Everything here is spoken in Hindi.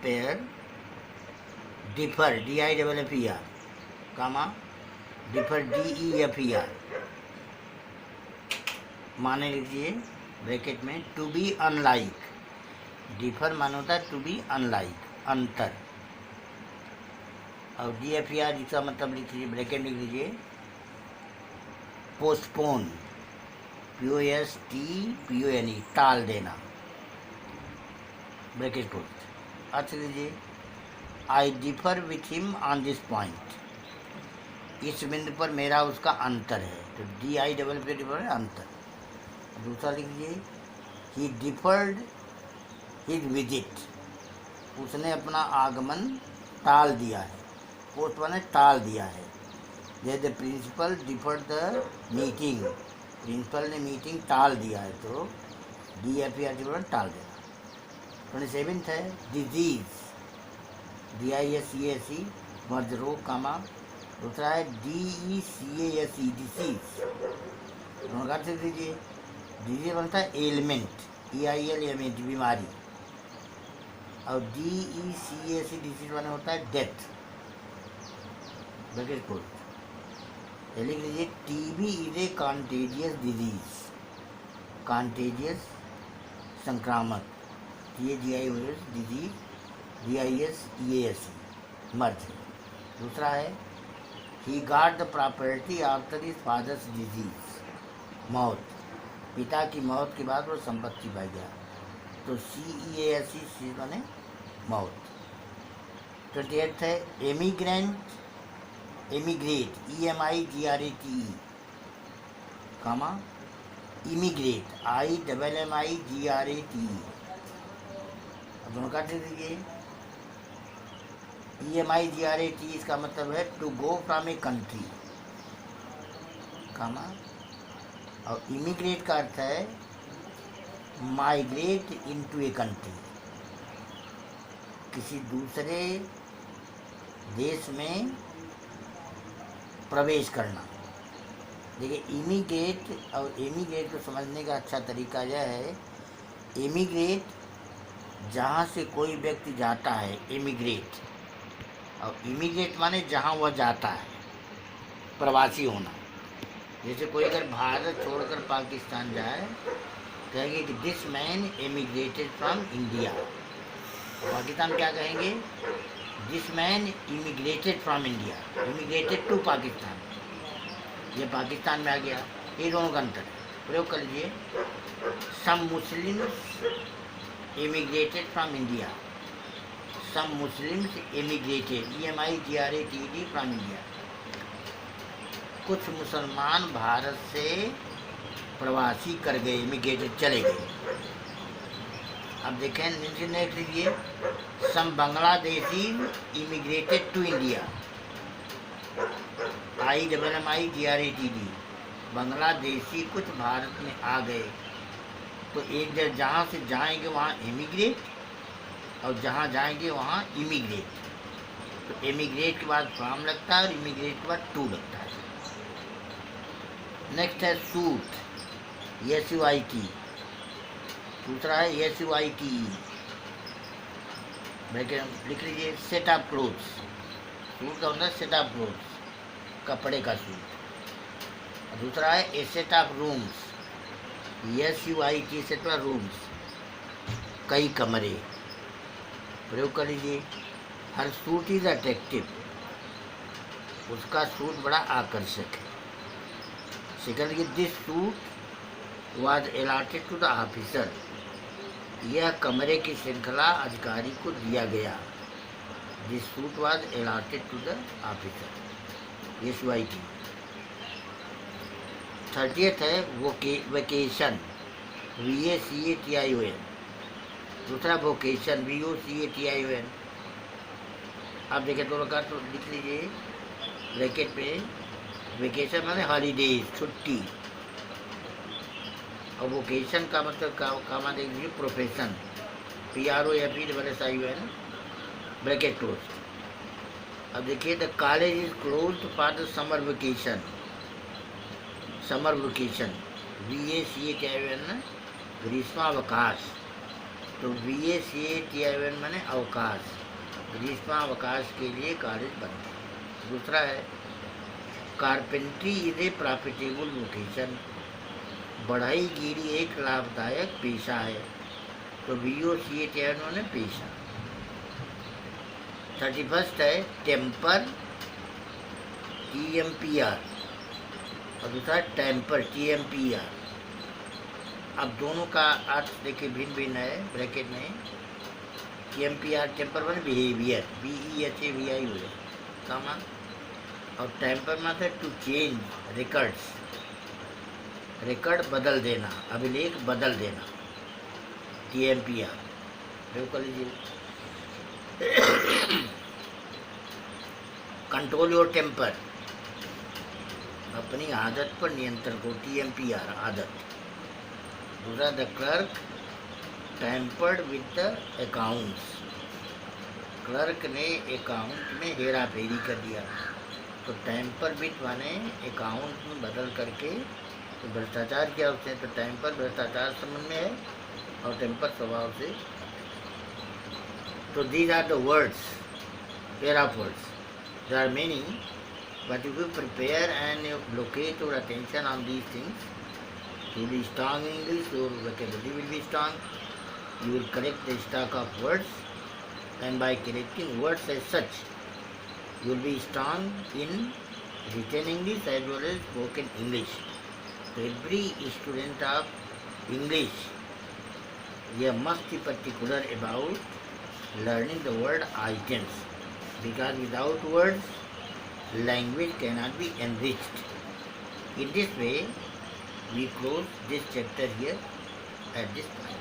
कंपेयर डिफर DIFFER कामा डिफर DEFER माने लीजिए ब्रैकेट में टू बी अनलाइक। डिफर माना होता है टू बी अनलाइक, अंतर। और DFER जिसका मतलब लिख लीजिए, ब्रैकेट लिख लीजिए पोस्टपोन, POSTPONE टाल देना, ब्रैकेट क्लोज। अर्थ लीजिए I differ with him on this point, इस बिंदु पर मेरा उसका अंतर है, तो DIFFER अंतर। दूसरा लिख लीजिए ही डिफर्ड हिज विजिट, उसने अपना आगमन टाल दिया है, पोस्टपोन टाल दिया है। जैसे the principal deferred the meeting, principal ने मीटिंग टाल दिया है, तो DFER टाल देना। 27 है डिजीज, DISEASE मर्ज रोग कामा। दूसरा है DECASE डिसीज, दोनों का से दीजिए। डिजीज बनता है एलिमेंट, EILMENT बीमारी, और DECASE डिसीज बना होता है डेथ, ब्रैकेट क्लोज। लिख लीजिए TB is a contagious disease, contagious संक्रामक, TAGIOS डिजीज, DISEASE मर्ज। दूसरा है he got the property after his father's disease, मौत, पिता की मौत के बाद वो संपत्ति पा गया, तो CEASE बने मौत। 28 है emigrant, emigrate EMIGRATE comma immigrate IMMIGRATE, दोनों काट दीजिए। EMIGRATE इसका मतलब है to go from a country comma, और इमिग्रेट का अर्थ है माइग्रेट इनटू ए कंट्री, किसी दूसरे देश में प्रवेश करना। देखिए इमिग्रेट और एमिग्रेट को समझने का अच्छा तरीका यह है, एमिग्रेट जहाँ से कोई व्यक्ति जाता है एमिग्रेट, और इमिग्रेट माने जहाँ वह जाता है, प्रवासी होना। जैसे कोई अगर भारत छोड़कर पाकिस्तान जाए, कहेंगे कि this man emigrated from India. Pakistan क्या कहेंगे, this man immigrated from India, immigrated to Pakistan, ये पाकिस्तान में आ गया। ये दोनों का अंतर है, प्रयोग कर लीजिए। Some Muslims immigrated from India, some Muslims immigrated EMIGRATED from India, कुछ मुसलमान भारत से प्रवासी कर गए, इमिग्रेटेड चले गए। अब देखें नीचे नेक्स्ट लीजिए, some Bangladeshi immigrated to India, IMMIGRATED, Bangladeshi कुछ भारत में आ गए, तो एक जगह जहाँ से जाएंगे वहाँ इमिग्रेट, और जहाँ जाएंगे वहाँ इमिग्रेट। तो इमिग्रेट के बाद फ्रॉम लगता है और इमिग्रेट के बाद टू लगता है। नेक्स्ट है सूट, SUIT, दूसरा है SUITE, ब्रैकेट लिख लीजिए। सेट ऑफ क्लोथ्स, सूट का मतलब सेट ऑफ क्लोथ्स, कपड़े का सूट। दूसरा है a set of rooms, SUIT set of rooms, कई कमरे, प्रयोग कर लीजिए। हर सूट इज अट्रैक्टिव, उसका सूट बड़ा आकर्षक है। सेकंड की this suit was allotted to the officer, यह कमरे की श्रृंखला अधिकारी को दिया गया। This suit was allotted to the officer, SUIT। 30th है वोकेशन, VACATION, दूसरा वोकेशन VOCATION। आप देखें दोनों का तो लिख लीजिए ब्रैकेट पे। वेकेशन माने हॉलीडेज, छुट्टी, और वोकेशन का मतलब काम देख लीजिए प्रोफेशन, PROFESSION, ब्रैकेट क्लोज। अब देखिए the college is closed for the summer vacation, summer vacation VACATION, ग्रीष्मावकाश, तो VACATION माने अवकाश, ग्रीष्मावकाश के लिए कॉलेज बंद है। दूसरा है carpentry is a profitable vocation, बढ़ईगिरी एक लाभदायक पेशा है। तो VOCATION माने पेशा। 31 है टेम्पर TMPR और दूसरा टेम्पर TMPR। अब दोनों का अर्थ देखिए भिन्न भिन्न है ब्रैकेट में। TMPR टेम्पर माने बिहेवियर, BEHAVI हो जाए कामा, और टेम्पर माने टू चेंज रिकॉर्ड्स, रिकॉर्ड बदल देना, अभिलेख बदल देना, TMPR। देखो कर लीजिए। कंट्रोल योर टेम्पर, अपनी आदत पर नियंत्रण को, TMPR आदत। दूसरा the clerk tempered with the accounts, clerk ने अकाउंट में हेरा फेरी कर दिया। तो टेम्पर विद माने अकाउंट में बदल करके तो भ्रष्टाचार किया उसने। तो टेम्पर भ्रष्टाचार संबंध में है और टेम्पर स्वभाव से। तो these are the words, pair of words, there are many, but if you prepare and you locate your attention on these things, you will be strong in English, your vocabulary will be strong, you will correct the stock of words, and by correcting words as such, you will be strong in written English as well as spoken English. So every student of English, they must be particular about learning the word items, because without words, language cannot be enriched. In this way, we close this chapter here at this point.